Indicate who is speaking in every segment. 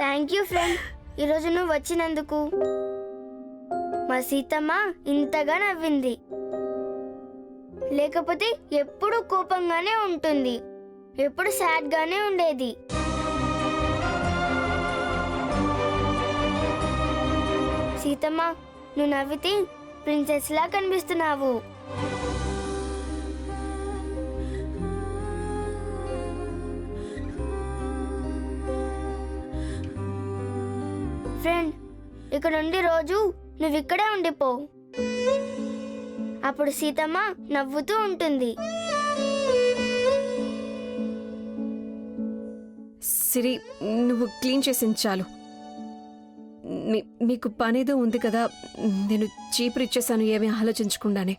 Speaker 1: Thank you friend, ఈరోజు నువ్వు వచ్చినందుకు. మా సీతమ్మ ఇంతగా నవ్వింది, లేకపోతే ఎప్పుడు కోపంగానే ఉంటుంది, ఎప్పుడు సాడ్ గానే ఉండేది. సీతమ్మ, నువ్వు నవ్వితే ప్రిన్సెస్ లా కనిపిస్తున్నావు. ఫ్రెండ్, ఇక నుండి రోజు నువ్వు ఇక్కడే ఉండిపో, అప్పుడు సీతమ్మ నవ్వుతూ ఉంటుంది.
Speaker 2: సిరి, నువ్వు క్లీన్ చేసింది చాలు. నీకు పనేదో ఉంది కదా, నేను చీపురు ఇచ్చేసాను ఏమీ ఆలోచించకుండానే.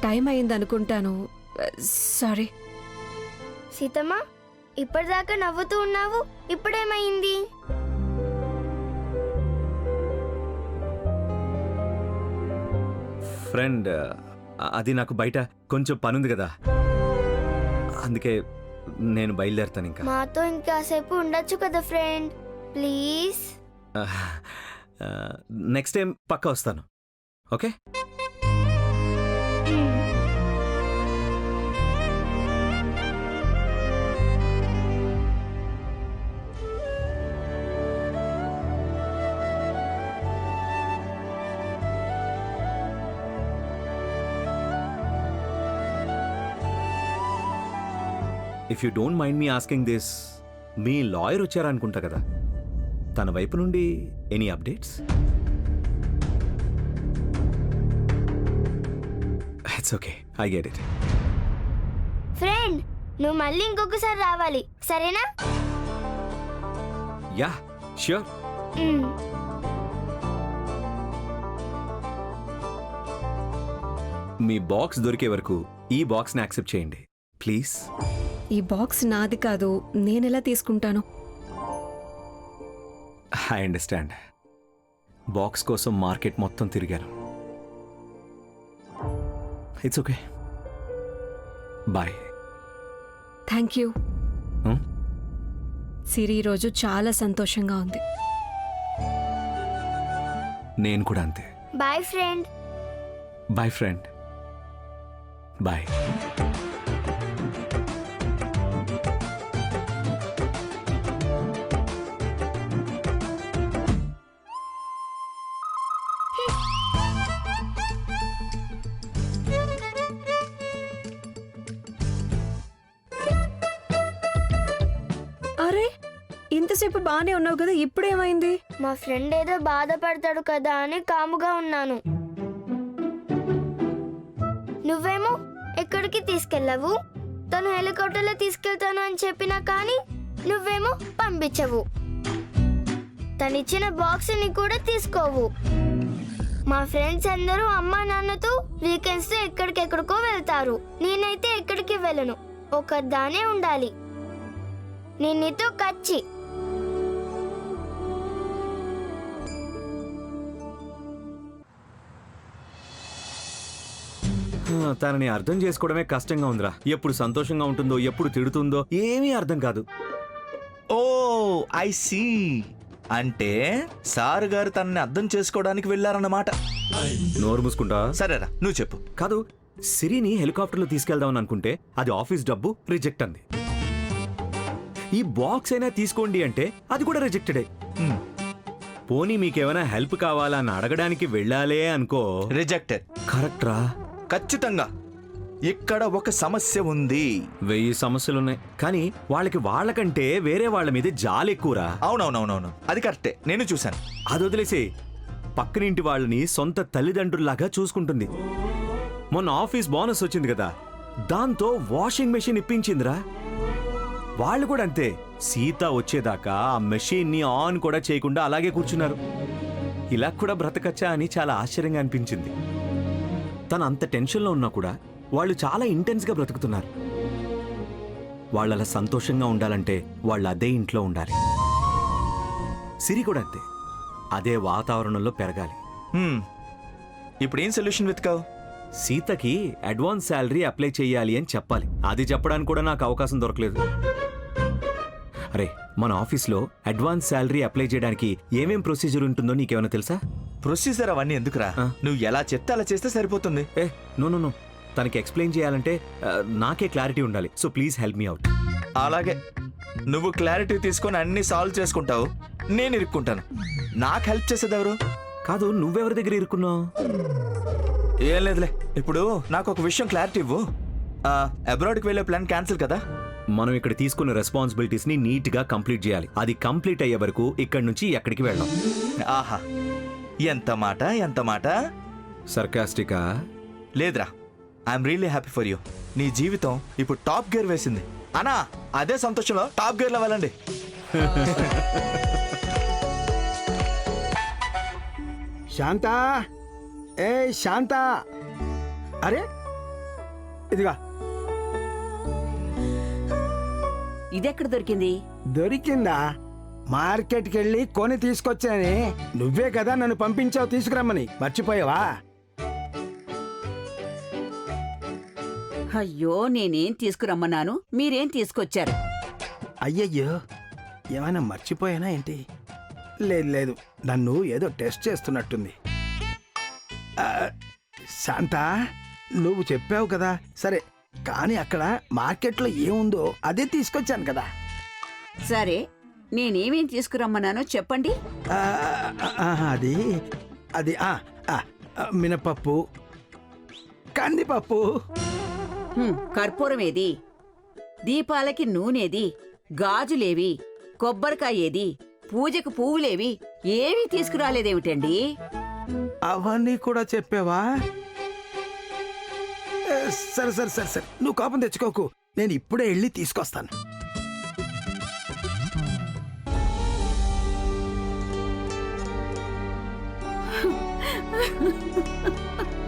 Speaker 2: టైం అయింది అనుకుంటాను, సారీ.
Speaker 1: సీతమ్మ, ఇప్పటిదాకా నవ్వుతూ ఉన్నావు, ఇప్పుడేమైంది?
Speaker 3: ఫ్రెండ్, అది నాకు బయట కొంచెం పనుంది కదా, అందుకే నేను బయలుదేరుతాను. ఇంకా
Speaker 1: మాతో ఇంకాసేపు ఉండొచ్చు కదా ఫ్రెండ్, ప్లీజ్.
Speaker 3: నెక్స్ట్ టైం పక్కా వస్తాను, okay? If you don't mind me asking this, మీ లాయర్ వచ్చారనుకుంటా కదా, తన వైపు నుండి any updates? It's okay, I get it.
Speaker 1: Friend, నువ్వు మళ్ళీ ఇంకొకసారి రావాలి, సరేనా?
Speaker 3: Yeah, sure. మీ బాక్స్ దొరికే వరకు ఈ బాక్స్ని యాక్సెప్ట్ చేయండి ప్లీజ్.
Speaker 2: ఈ బాక్స్ నాది కాదు, నేనెలా తీసుకుంటాను?
Speaker 3: I understand. బాక్స్ కోసం మార్కెట్ మొత్తం తిరిగాను. It's okay, bye.
Speaker 2: Thank you. Siri ఈరోజు చాలా సంతోషంగా ఉంది.
Speaker 3: నేను కూడా అంతే.
Speaker 1: Bye friend.
Speaker 3: Bye friend, bye.
Speaker 2: అరే, ఇంతసేపు బానే ఉన్నావు కదా, ఇప్పుడేమైంది?
Speaker 1: మా ఫ్రెండ్ ఏదో బాధపడతాడు కదా అని కాముగా ఉన్నాను. నువ్వేమో ఎక్కడికి తీసుకెళ్ళవు, తను హెలికాప్టర్లో తీసుకెళ్తాను అని చెప్పినా కానీ నువ్వేమో పంపించవు. తనిచ్చిన బాక్స్ని కూడా తీసుకోవు. మా ఫ్రెండ్స్ అందరూ అమ్మా నాన్నతో వీకెండ్స్ ఎక్కడికెక్కడికో వెళ్తారు, నేనైతే ఎక్కడికి వెళ్ళను, ఒక్కదానే ఉండాలి. నేను నీతో కచ్చి.
Speaker 3: తనని అర్థం చేసుకోవడమే కష్టంగా ఉందిరా. ఎప్పుడు సంతోషంగా ఉంటుందో, ఎప్పుడు తిడుతుందో ఏమీ అర్థం కాదు.
Speaker 4: ఓ ఐ సీ, అంటే సార్ గారు తనని అర్థం చేసుకోవడానికి వెళ్ళారన్నమాట.
Speaker 3: నోరు మూసుకుంటా.
Speaker 4: సరేరా, నువ్వు చెప్పు.
Speaker 3: కాదు, సిరిని హెలికాప్టర్లో తీసుకెళ్దామని అనుకుంటే అది ఆఫీస్ డబ్బు, రిజెక్ట్ అంది. ఈ బాక్స్ అయినా తీసుకోండి అంటే అది కూడా రిజెక్టెడే. పోనీ మీకేమైనా హెల్ప్ కావాలా అని అడగడానికి వెళ్ళాలే అనుకో,
Speaker 4: రిజెక్టెడ్.
Speaker 3: కరెక్ట్ రా.
Speaker 4: ఖచ్చితంగా ఇక్కడ ఒక సమస్య ఉంది.
Speaker 3: 1000 సమస్యలున్నాయి, కానీ వాళ్ళకంటే వేరే వాళ్ళ మీద జాలి ఎక్కువరా.
Speaker 4: అవునవునవునవును, అది కరెక్టే, నేను చూశాను.
Speaker 3: అది వదిలేసి పక్కనింటి వాళ్ళని సొంత తల్లిదండ్రుల్లాగా చూసుకుంటుంది. మొన్న ఆఫీస్ బోనస్ వచ్చింది కదా, దాంతో వాషింగ్ మెషిన్ ఇప్పించిందిరా. వాళ్ళు కూడా అంతే, సీత వచ్చేదాకా ఆ మెషిన్ని ఆన్ కూడా చేయకుండా అలాగే కూర్చున్నారు. ఇలా కూడా బ్రతకచ్చా అని చాలా ఆశ్చర్యంగా అనిపించింది. తను అంత టెన్షన్లో ఉన్నా కూడా వాళ్ళు చాలా ఇంటెన్స్గా బ్రతుకుతున్నారు. వాళ్ళలా సంతోషంగా ఉండాలంటే వాళ్ళు అదే ఇంట్లో ఉండాలి. సిరి కూడా అంతే, అదే వాతావరణంలో పెరగాలి.
Speaker 4: ఇప్పుడు ఏం సొల్యూషన్ వెతుకావు?
Speaker 3: సీతకి అడ్వాన్స్ శాలరీ అప్లై చేయాలి అని చెప్పాలి. అది చెప్పడానికి కూడా నాకు అవకాశం దొరకలేదు. అరే, మన ఆఫీస్లో అడ్వాన్స్ శాలరీ అప్లై చేయడానికి ఏమేం ప్రొసీజర్ ఉంటుందో నీకేమైనా తెలుసా?
Speaker 4: ప్రొసీజర్ అవన్నీ ఎందుకురా, నువ్వు ఎలా చెప్తే అలా చేస్తే సరిపోతుంది.
Speaker 3: నో తనకి ఎక్స్ప్లెయిన్ చేయాలంటే నాకే క్లారిటీ ఉండాలి. So please help me out.
Speaker 4: అలాగే, నువ్వు క్లారిటీ తీసుకొని అన్ని సాల్వ్ చేసుకుంటావు, నేను ఇరుక్కుంటాను. నాకు హెల్ప్ చేసేది ఎవరు?
Speaker 3: కాదు, నువ్వెవరి దగ్గర ఇరుక్కున్నావు?
Speaker 4: ఏం లేదులే. ఇప్పుడు నాకు ఒక విషయం క్లారిటీ ఇవ్వు. అబ్రాడ్కి వెళ్ళే ప్లాన్ క్యాన్సిల్ కదా?
Speaker 3: మనం ఇక్కడ తీసుకున్న రెస్పాన్సిబిలిటీస్ ని నీట్ గా కంప్లీట్ చేయాలి. అది కంప్లీట్ అయ్యే వరకు ఇక్కడి నుంచి ఎక్కడికి వెళ్ళాం.
Speaker 4: ఆహా, ఎంత మాట ఎంత మాట.
Speaker 3: సర్కాస్టికా?
Speaker 4: లేదురా, I'm really happy for you. నీ జీవితం ఇప్పుడు టాప్ గేర్ వేసింది అనా. అదే సంతోషంలో టాప్ గేర్లో వెళ్ళండి.
Speaker 5: శాంత, ఏ శాంత, అరే ఇదిగా
Speaker 6: ఇదెక్కడ దొరికింది?
Speaker 5: దొరికిందా? మార్కెట్కి వెళ్ళి కొని తీసుకొచ్చానే. నువ్వే కదా నన్ను పంపించావు తీసుకురమ్మని, మర్చిపోయావా?
Speaker 6: అయ్యో, నేనేం తీసుకురమ్మన్నాను, మీరేం తీసుకొచ్చారు?
Speaker 5: అయ్యయ్యో, ఏమైనా మర్చిపోయానా ఏంటి? లేదు లేదు, నన్ను ఏదో టెస్ట్ చేస్తున్నట్టుంది. ఆ, శాంత, నువ్వు చెప్పావు కదా, సరే, కానీ అక్కడ మార్కెట్లో ఏముందో అదే తీసుకొచ్చాను కదా.
Speaker 6: సరే, నేనేమేం తీసుకురమ్మన్నానో చెప్పండి.
Speaker 5: ఆ, అది అది మినపప్పు, కందిపప్పు.
Speaker 6: కర్పూరం ఏది? దీపాలకి నూనెది? గాజులేవి? కొబ్బరికాయ ఏది? పూజకు పువ్వులేవి? ఏమీ తీసుకురాలేదేమిటండి?
Speaker 5: అవన్నీ కూడా చెప్పావా? సరే సరే సరే సరే, నువ్వు కోపం తెచ్చుకోకు, నేను ఇప్పుడే వెళ్ళి తీసుకొస్తాను.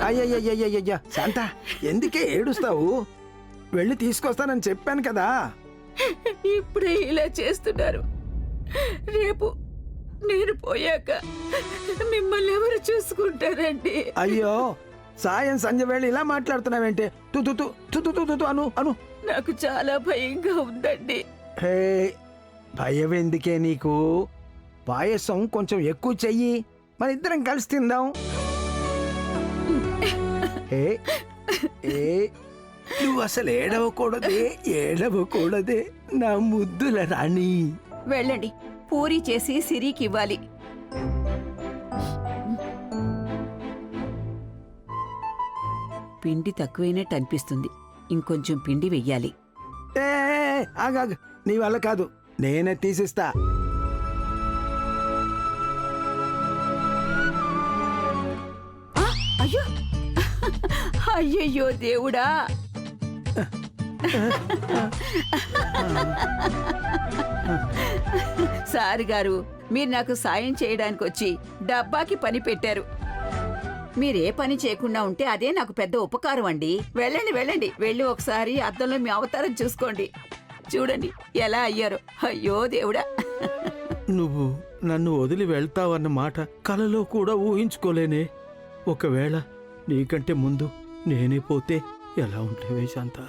Speaker 5: అయ్యయ్యయ్యయ్యయ్యా శాంత, ఎందుకే ఏడుస్తావు? వెళ్ళి తీసుకొస్తానని చెప్పాను కదా.
Speaker 7: ఇప్పుడే ఇలా చేస్తున్నారు, రేపు నేను పోయాక మిమ్మల్ని ఎవరు చూసుకుంటారండి?
Speaker 5: అయ్యో, సాయం సంజ వేళ ఇలా మాట్లాడుతున్నావేంటే? తు తు తు తు తు తు తు అను అను.
Speaker 7: నాకు చాలా భయంగా ఉందండి.
Speaker 5: హే, భయం ఎందుకే నీకు? పాయసం కొంచెం ఎక్కువ చెయ్యి, మన ఇద్దరం కలిసి తిందాం. ఏ ఏ, నువ్వు అసలు ఏడవకూడదే, ఏడవకూడదే నా ముద్దుల రాణి.
Speaker 6: వెళ్ళండి, పూరీ చేసి సిరికి ఇవ్వాలి. పిండి తక్కువైనట్టు అనిపిస్తుంది, ఇంకొంచెం పిండి వెయ్యాలి.
Speaker 5: ఏ ఆగాగు, నీ వల్ల కాదు, నేనే తీసిస్తా.
Speaker 6: అయ్యో, అయ్యయ్యో దేవుడా! సార్ గారు, మీరు నాకు సాయం చేయడానికి వచ్చి డబ్బాకి పని పెట్టారు. మీరే పని చేయకుండా ఉంటే అదే నాకు పెద్ద ఉపకారం అండి. వెళ్ళండి వెళ్ళండి, వెళ్ళి ఒకసారి అద్దంలో మీ అవతారం చూసుకోండి. చూడండి ఎలా అయ్యారో. అయ్యో దేవుడా!
Speaker 5: నువ్వు నన్ను వదిలి వెళ్తావన్న మాట కలలో కూడా ఊహించుకోలేనే. ఒకవేళ నీకంటే ముందు నేనే పోతే ఎలా ఉంటావే శాంత?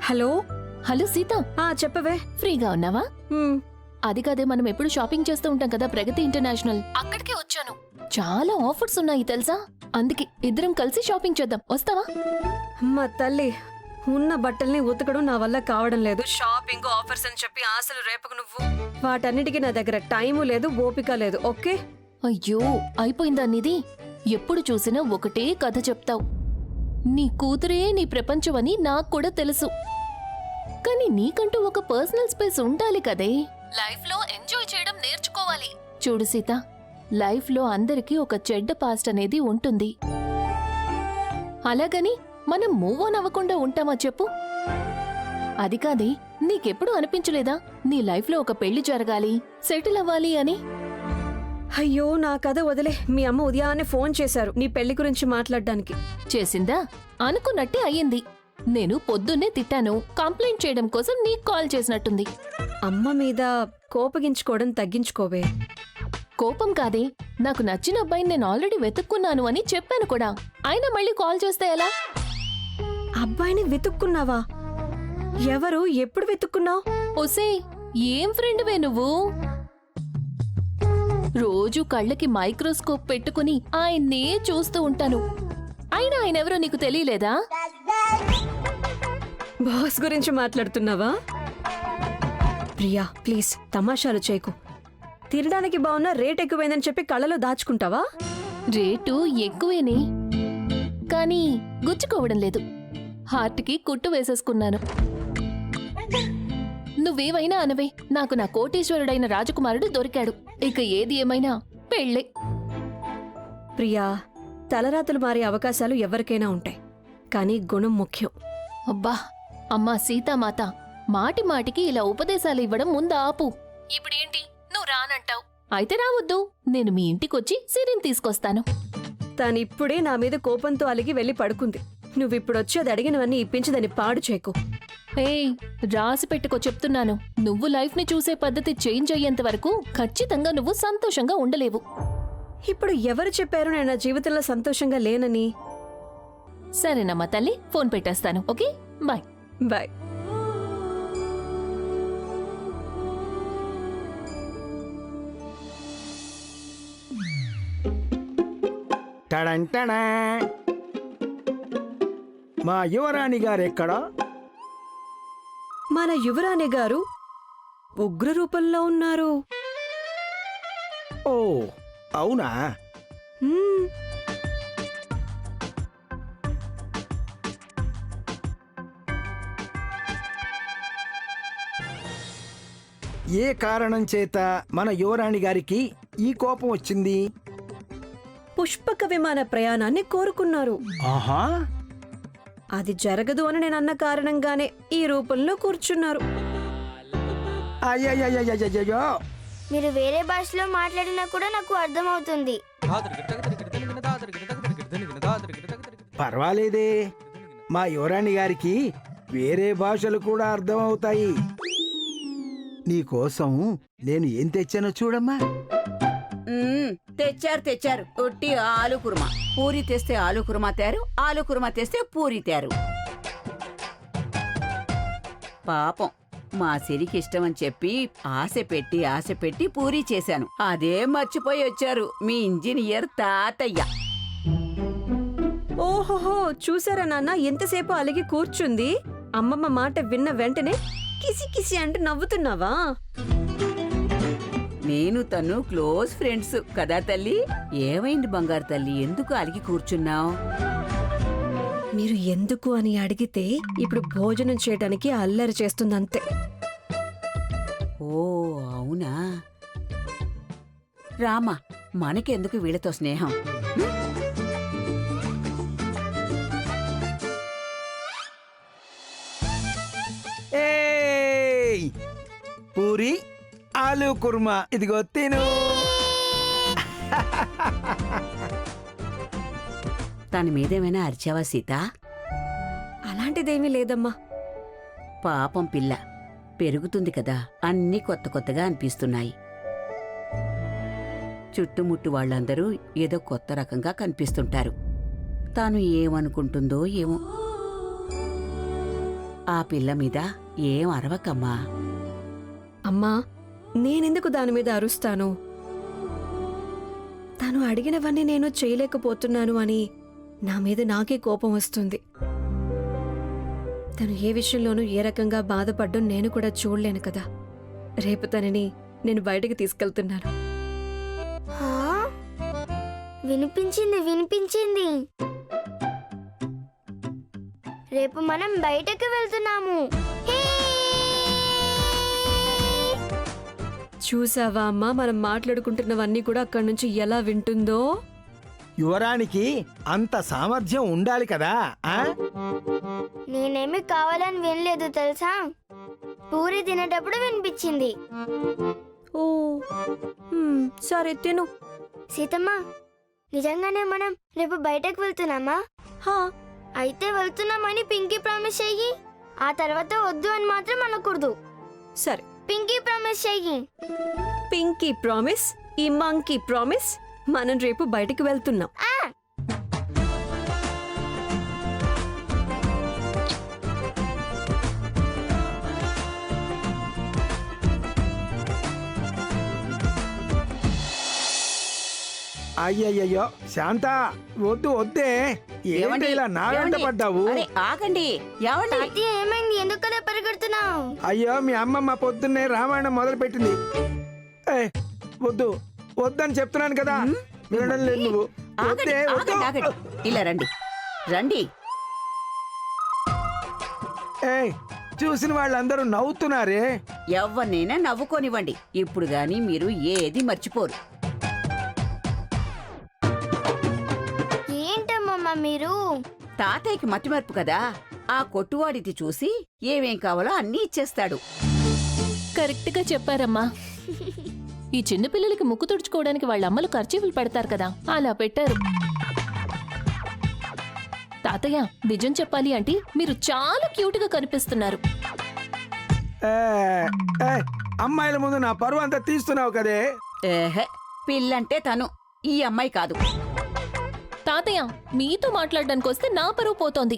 Speaker 2: హలో.
Speaker 8: హలో సీత,
Speaker 2: చెప్పవే.
Speaker 8: ఫ్రీగా ఉన్నావా?
Speaker 2: హ్మ్,
Speaker 8: అది కాదే, మనం ఎప్పుడు షాపింగ్ చేస్తూ ఉంటాం కదా, ప్రగతి ఇంటర్నేషనల్. అక్కడికే వచ్చాను. చాలా ఆఫర్స్ ఉన్నాయి తెలుసా, అందుకే ఇద్దరం కలిసి షాపింగ్ చేద్దాం, వస్తావా?
Speaker 2: మా తల్లి, ఉన్న బట్టల్ని ఉతకడం నా వల్ల కావడం లేదు. షాపింగ్ ఆఫర్స్ అని చెప్పి ఆశలు రేపకు నువ్వు. వాటన్నిటికీ నా దగ్గర టైము లేదు, ఓపిక లేదు. ఓకే.
Speaker 8: అయ్యో, అయిపోయిందా నీది? ఎప్పుడు చూసినా ఒకటే కథ చెప్తావు. నీ కూతురే నీ ప్రపంచం అని నాకు కూడా తెలుసు, కానీ నీకంటూ ఒక పర్సనల్ స్పేస్ ఉండాలి కదే. లైఫ్ లో ఎంజాయ్ చేయడం నేర్చుకోవాలి. చూడు సీత, లైఫ్ లో అందరికీ ఒక చెడ్డ పాస్ట్ అనేది ఉంటుంది. అలాగని మనం మూవ్ ఆన్ అవ్వకుండా ఉంటామా చెప్పు? అది కాదే, నీకెప్పుడు అనిపించలేదా నీ లైఫ్ లో ఒక పెళ్లి జరగాలి, సెటిల్ అవ్వాలి అని?
Speaker 2: అయ్యో నా కథ వదిలే. మీ అమ్మ ఉదయాన్నే ఫోన్ చేశారు నీ పెళ్లి గురించి మాట్లాడడానికి.
Speaker 8: చేసిందా? అనుకున్నట్టే అయ్యింది. నేను పొద్దున్నే తిట్టాను, కంప్లైంట్ చేయడం కోసం నీకు కాల్ చేసినట్టుంది.
Speaker 2: అమ్మ మీద కోపగించుకోవడం తగ్గించుకోవే.
Speaker 8: కోపం కాదే, నాకు నచ్చిన అబ్బాయిని నేను ఆల్రెడీ వెతుక్కున్నాను అని చెప్పాను కూడా. అయినా మళ్ళీ కాల్ చేస్తే ఎలా?
Speaker 2: అబ్బాయిని వెతుక్కున్నావా? ఎవరు? ఎప్పుడు వెతుక్కున్నావు?
Speaker 8: ఒసే, ఏం ఫ్రెండ్వే నువ్వు? రోజు కళ్ళకి మైక్రోస్కోప్ పెట్టుకుని ఆయన్నే చూస్తూ ఉంటాను. అయినా ఆయనెవరో నీకు తెలియలేదా?
Speaker 2: బాస్ గురించి మాట్లాడుతున్నావా? ప్రియా ప్లీజ్ తమాషాలు చేయకు. తినడానికి బాగున్నా రేట్ ఎక్కువైందని చెప్పి కళ్ళలో దాచుకుంటావా?
Speaker 8: రేటు ఎక్కువేనే, కానీ గుచ్చుకోవడం లేదు. హార్ట్కి కుట్టు వేసేసుకున్నాను. నువ్వేవైనా అనవే, నాకు నా కోటీశ్వరుడైన రాజకుమారుడు దొరికాడు. ఇక ఏది ఏమైనా పెళ్ళే.
Speaker 2: ప్రియా, తలరాతలు మారే అవకాశాలు ఎవరికైనా ఉంటాయి, కానీ గుణం ముఖ్యం.
Speaker 8: అబ్బా, అమ్మా సీతామాత, మాటి మాటికి ఇలా ఉపదేశాలు ఇవ్వడం ముందు ఆపు. ఇప్పుడేంటి నువ్వు రానంటావు? అయితే రావద్దు, నేను మీ ఇంటికొచ్చి సిరిని తీసుకొస్తాను.
Speaker 2: తనిప్పుడే నా మీద కోపంతో అలిగి వెళ్లి పడుకుంది. నువ్విప్పుడొచ్చి అది అడిగినవన్నీ ఇప్పించి దాన్ని పాడు చేయకు.
Speaker 8: ఏయ్, రాసి పెట్టుకో చెప్తున్నాను. నువ్వు లైఫ్ ని చూసే పద్ధతి చేంజ్ అయ్యేంత వరకు ఖచ్చితంగా నువ్వు సంతోషంగా ఉండలేవు.
Speaker 2: ఇప్పుడు ఎవరు చెప్పారు నేను నా జీవితంలో సంతోషంగా లేనని?
Speaker 8: సరేనమ్మా తల్లి, ఫోన్ పెట్టేస్తాను. Okay, bye.
Speaker 2: బాయ్.
Speaker 5: టడంటడా. మా యువరాణి గారెక్కడా?
Speaker 2: మన యువరాణి గారు ఉగ్ర రూపంలో ఉన్నారు.
Speaker 5: ఓ అవునా?
Speaker 2: హ్మ్.
Speaker 5: ఏ కారణం చేత మన యువరాణి గారికి ఈ కోపం వచ్చింది?
Speaker 2: పుష్పక విమాన ప్రయాణాన్ని కోరుకున్నారు.
Speaker 5: ఆహా,
Speaker 2: అది జరగదు అని నేను అన్న కారణంగానే ఈ రూపంలో కూర్చున్నారు.
Speaker 5: అయ్యయ్యయ్యయ్యయ్యో.
Speaker 1: మీరు వేరే భాషలో మాట్లాడినా కూడా నాకు అర్థమవుతుంది.
Speaker 5: పర్వాలేదే, మా యువరాణి గారికి వేరే భాషలు కూడా అర్థమవుతాయి. నీకోసం నేను ఏం తెచ్చానో చూడమ్మా.
Speaker 6: తెచ్చారు ఒట్టి ఆలు కుర్మా. పూరి తెస్తే ఆలు కుర్మా తేరు, ఆలు కుర్మా తెస్తే పూరి తేరు. పాపం మా సిరికి ఇష్టమని చెప్పి ఆశ పెట్టి పూరి చేశాను. అదే మర్చిపోయి వచ్చారు మీ ఇంజనీర్ తాతయ్య.
Speaker 2: ఓహోహో, చూసారా నాన్న ఎంతసేపు అలిగి కూర్చుంది? అమ్మమ్మ మాట విన్న వెంటనే కిసి కిసి అంటూ నవ్వుతున్నావా?
Speaker 6: నేను తను క్లోజ్ ఫ్రెండ్స్ కదా తల్లి. ఏమైంది బంగారు తల్లి, ఎందుకు అలిగి కూర్చున్నావు?
Speaker 2: మీరు ఎందుకు అని అడిగితే ఇప్పుడు భోజనం చేయడానికి అల్లరి చేస్తుందంతే.
Speaker 6: ఓ అవునా? రామా, మనకెందుకు వీళ్ళతో స్నేహం?
Speaker 5: ఏయ్, పూరి ఆలు కుర్మా ఇదిగో తిను.
Speaker 6: తన మీదేమైనా అరిచావా సీత?
Speaker 2: అలాంటిదేమీ లేదమ్మా.
Speaker 6: పాపం పిల్ల పెరుగుతుంది కదా, అన్నీ కొత్త కొత్తగా అనిపిస్తున్నాయి. చుట్టుముట్టు వాళ్ళందరూ ఏదో కొత్త రకంగా కనిపిస్తుంటారు. తాను ఏమనుకుంటుందో ఏమో. ఆ పిల్ల మీద ఏం అరవకమ్మా.
Speaker 2: అమ్మా, నేనెందుకు దాని మీద అరుస్తాను? తను అడిగినవన్నీ నేను చేయలేకపోతున్నాను అని నా మీద నాకే కోపం వస్తుంది. తను ఏ విషయంలోనూ ఏ రకంగా బాధపడ్డం నేను కూడా చూడలేను కదా. రేపు తనని నేను బయటకు తీసుకెళ్తున్నాను.
Speaker 1: హా? వినిపించింది. రేపు మనం బయటకు వెళ్తున్నాము. హే!
Speaker 2: చూసావా అమ్మా, మనం మాట్లాడుకుంటున్నవన్నీ కూడా అక్కడి నుంచి ఎలా వింటుందో.
Speaker 5: యువరానికి అంత సామర్థ్యం ఉండాలి కదా. ఆ
Speaker 1: నేనేమి కావాలని వినలేదు తెలుసా. పూరి తినేటప్పుడు వినిపించింది.
Speaker 2: ఓ సరే తిను.
Speaker 1: సీతమ్మ, నిజంగానే మనం రేపు బయటకు వెళ్తున్నామా?
Speaker 2: హా,
Speaker 1: అయితే వెళ్తున్నామని పింకీ ప్రామిస్ చెయ్యి. ఆ తర్వాత వద్దు అని మాత్రం అనకూడదు.
Speaker 2: సరే.
Speaker 1: పింకీ ప్రామిస్ చెయ్యి.
Speaker 2: పింకీ ప్రామిస్, ఈ మంకీ ప్రామిస్, మనం రేపు బయటికి వెళ్తున్నాం.
Speaker 5: అయ్యయ్యో శాంత, వద్దు వద్దే, ఏంటి
Speaker 6: ఏమండి?
Speaker 5: ఇలా నా వెంట
Speaker 6: ఏమండి?
Speaker 5: పడ్డావు?
Speaker 6: అరే ఆగండి, ఏమండి?
Speaker 1: తాతయ్య ఏమైంది? ఎందుకలా పరిగెడుతున్నావు?
Speaker 5: అయ్యో, మీ అమ్మమ్మ పొద్దున్నే రామాయణం మొదలు పెట్టింది. వద్దు వద్దని చెప్తున్నాను కదా, వినడం లేదు నువ్వు.
Speaker 6: ఆగండి,
Speaker 5: వద్దే, వద్దు.
Speaker 6: ఆగండి, ఆగండి. ఇలా రండి, రండి.
Speaker 5: ఏయ్, చూసిన వాళ్ళందరూ నవ్వుతున్నారే.
Speaker 6: ఎవరినైనా నవ్వుకోనివ్వండి. ఇప్పుడు గాని మీరు ఏది మర్చిపోరు.
Speaker 1: ఏంటమ్మమ్మ మీరు?
Speaker 6: తాతయ్యకి మతిమరుపు కదా, ఆ కొట్టువాడిది చూసి ఏమేం కావాలో అన్నీ ఇచ్చేస్తాడు.
Speaker 8: కరెక్ట్ గా చెప్పారమ్మా. ఈ చిన్న పిల్లలకి ముక్కు తుడుచుకోవడానికి వాళ్ళ అమ్మలు ఖర్చీఫులు పెడతారు కదా, అలా పెట్టారు. తాతయ్య, నిజం చెప్పాలి అంటే మీరు చాలా క్యూట్ గా కనిపిస్తున్నారు.
Speaker 5: అమ్మాయిల ముందు నా పరువు అంతా తీస్తున్నావు కదే.
Speaker 6: ఏహే, పిల్లంటే తను, ఈ అమ్మాయి కాదు.
Speaker 8: తాతయ్య, మీతో మాట్లాడడానికి వస్తే నా పరువు పోతోంది.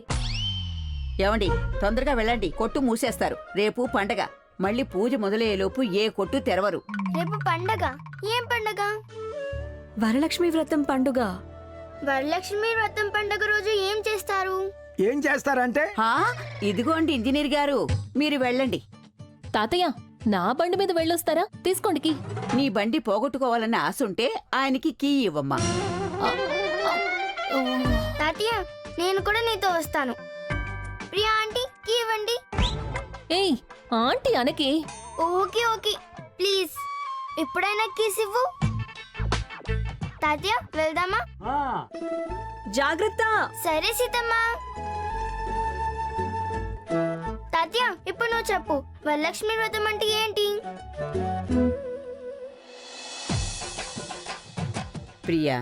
Speaker 6: ఏమండి, తొందరగా వెళ్ళండి, కొట్టు మూసేస్తారు. రేపు పండగ, మళ్ళీ పూజ మొదలయ్యేలోపు ఏ కొట్టు తెరవరు.
Speaker 1: రేపు పండగ? ఏం పండగ?
Speaker 2: వరలక్ష్మి వ్రతం పండుగ.
Speaker 1: వరలక్ష్మి వ్రతం పండగ రోజు ఏం చేస్తారు?
Speaker 5: ఏం చేస్తారంటే?
Speaker 6: హా, ఇదిగోండి ఇంజనీర్ గారు, మీరు వెళ్ళండి.
Speaker 8: తాతయ్య, నా బండి మీద వెళ్ళొస్తారా? తీసుకోండి కీ.
Speaker 6: నీ బండి పోగొట్టుకోవాలన్న ఆశ ఉంటే ఆయనకి కీ ఇవ్వమ్మా.
Speaker 1: తాతయ్య, నేను కూడా నీతో వస్తాను. ప్రియా ఆంటీ, కీ ఇవ్వండి.
Speaker 8: ఏయ్, ఆంటీ అనకే.
Speaker 1: ఓకే ఓకే, ప్లీజ్ ఇప్పుడైనా కీస్ ఇవ్వు. తాతయ్య, వెళ్దామా?
Speaker 2: జాగ్రత్త.
Speaker 1: సరే సీతమ్మ. తాతయ్య, ఇప్పుడు నువ్వు చెప్పు, వరలక్ష్మి వ్రతం అంటే ఏంటి?
Speaker 6: ప్రియా,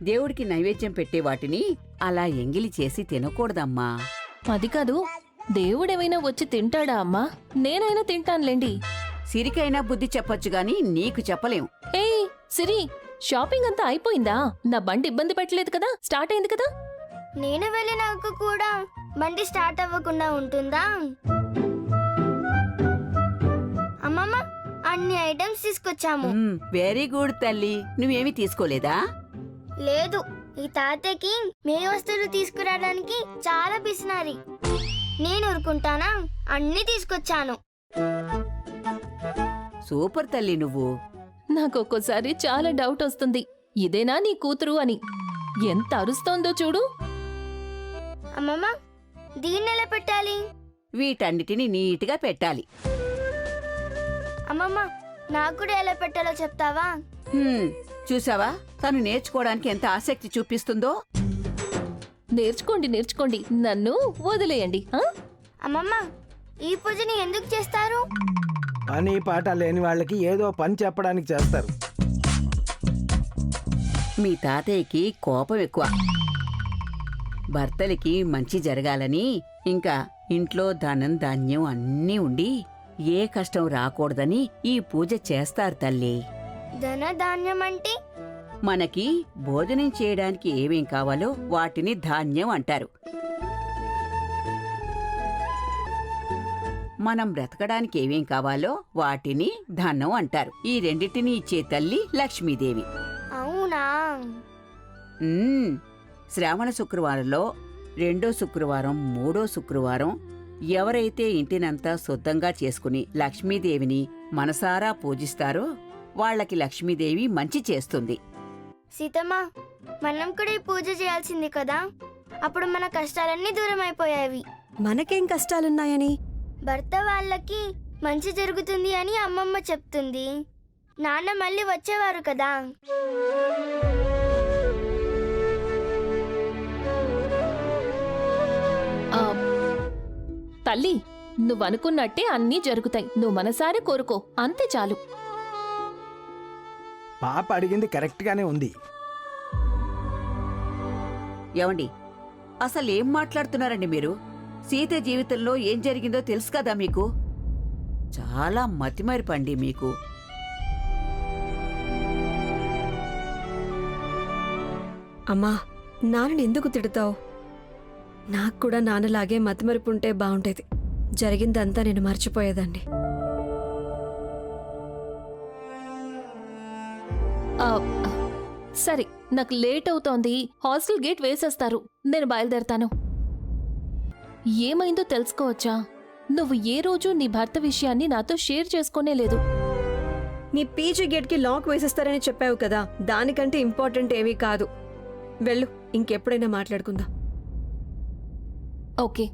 Speaker 6: దేవుడికి నైవేద్యం పెట్టే వాటిని అలా ఎంగిలి చేసి తినకూడదమ్మా.
Speaker 8: అది కాదు, దేవుడేమైనా వచ్చి తింటాడా అమ్మా? నేనైనా తింటానులేండి.
Speaker 6: సిరికైనా బుద్ధి చెప్పొచ్చు గాని నీకు చెప్పలేం.
Speaker 8: ఏయ్ సిరి, షాపింగ్ అంతా అయిపోయిందా? నా బండి ఇబ్బంది పెట్టలేదు కదా? స్టార్ట్ అయింది కదా?
Speaker 1: నేను వెళ్ళినాక కూడా బండి స్టార్ట్ అవ్వకుండా ఉంటుందా? అమ్మమ్మ, అన్ని ఐటమ్స్ తీసుకొచ్చాము.
Speaker 6: వెరీ గుడ్ తల్లి, నువ్వేమీ తీసుకోలేదా?
Speaker 1: లేదు, ఈ తాతయ్యకి మే వస్తువులు తీసుకురావడానికి చాలా పిసినారి. నేను ఊరుకుంటానా? అన్ని తీసుకొచ్చాను.
Speaker 6: సూపర్ తల్లి నువ్వు.
Speaker 8: నాకు ఒక్కోసారి చాలా డౌట్ వస్తుంది, ఇదేనా నీ కూతురు అని. ఎంత అరుస్తోందో చూడు.
Speaker 1: అమ్మమ్మ, దీన్ని ఎలా పెట్టాలి?
Speaker 6: వీటన్నిటిని నీట్గా పెట్టాలి.
Speaker 1: అమ్మమ్మ, నాకు కూడా ఎలా పెట్టాలో చెప్తావా?
Speaker 6: చూసావా, తను నేర్చుకోవడానికి ఎంత ఆసక్తి చూపిస్తుందో.
Speaker 8: నేర్చుకోండి నేర్చుకోండి, నన్ను వదిలేయండి.
Speaker 1: అమ్మమ్మ, ఈ పూజని ఎందుకు చేస్తారు?
Speaker 5: పని పాట లేని వాళ్ళకి ఏదో పని చెప్పడానికి చేస్తారు.
Speaker 6: మీ తాతయ్యకి కోపం ఎక్కువ. భర్తలకి మంచి జరగాలని, ఇంకా ఇంట్లో ధనం ధాన్యం అన్నీ ఉండి ఏ కష్టం రాకూడదని ఈ పూజ చేస్తారు తల్లి.
Speaker 1: ధన ధాన్యం అంటే?
Speaker 6: మనకి భోజనం చేయడానికి ఏమేం కావాలో వాటిని ధాన్యం అంటారు. మనం బ్రతకడానికి ఏమేం కావాలో వాటిని ధనం అంటారు. ఈ రెండింటిని ఇచ్చే తల్లి లక్ష్మీదేవి.
Speaker 1: అవునా?
Speaker 6: శ్రావణ శుక్రవారంలో 2వ శుక్రవారం, 3వ శుక్రవారం ఎవరైతే ఇంటినంతా శుద్ధంగా చేసుకుని లక్ష్మీదేవిని మనసారా పూజిస్తారో వాళ్ళకి లక్ష్మీదేవి మంచి చేస్తుంది.
Speaker 1: సీతమ్మ, మనం కూడా ఈ పూజ చేయాల్సింది కదా, అప్పుడు మన కష్టాలన్నీ దూరం అయిపోయావి.
Speaker 2: మనకేం కష్టాలున్నాయని?
Speaker 1: భర్త వాళ్ళకి మంచి జరుగుతుంది అని అమ్మమ్మ చెప్తుంది. నాన్న మళ్ళీ వచ్చేవారు కదా.
Speaker 8: తల్లి, నువ్వనుకున్నట్టే అన్నీ జరుగుతాయి. నువ్వు మనసారి కోరుకో, అంతే చాలు.
Speaker 5: పాప అడిగింది కరెక్ట్గానే ఉంది.
Speaker 6: ఏమండి అసలు ఏం మాట్లాడుతున్నారండి మీరు? సీత జీవితంలో ఏం జరిగిందో తెలుసు కదా మీకు. చాలా మతిమరిపండి మీకు.
Speaker 2: అమ్మా, నాన్నని ఎందుకు తిడతావు? నాకు కూడా నాన్నలాగే మతిమరుపు ఉంటే బాగుండేది. జరిగిందంతా నేను మర్చిపోయేదాన్ని.
Speaker 8: ఆ, సరే, నాకు లేట్ అవుతోంది. హాస్టల్ గేట్ వేసేస్తారు. నేను బయలుదేరతాను. ఏమైందో తెలుసుకోవచ్చా? నువ్వు ఏ రోజు నీ భర్త విషయాన్ని నాతో షేర్ చేసుకోనే లేదు.
Speaker 2: నీ పీజీ గేట్కి లాక్ వేసేస్తారని చెప్పావు కదా, దానికంటే ఇంపార్టెంట్ ఏమీ కాదు. వెళ్ళు, ఇంకెప్పుడైనా మాట్లాడుకుందాం.
Speaker 8: ఓకే.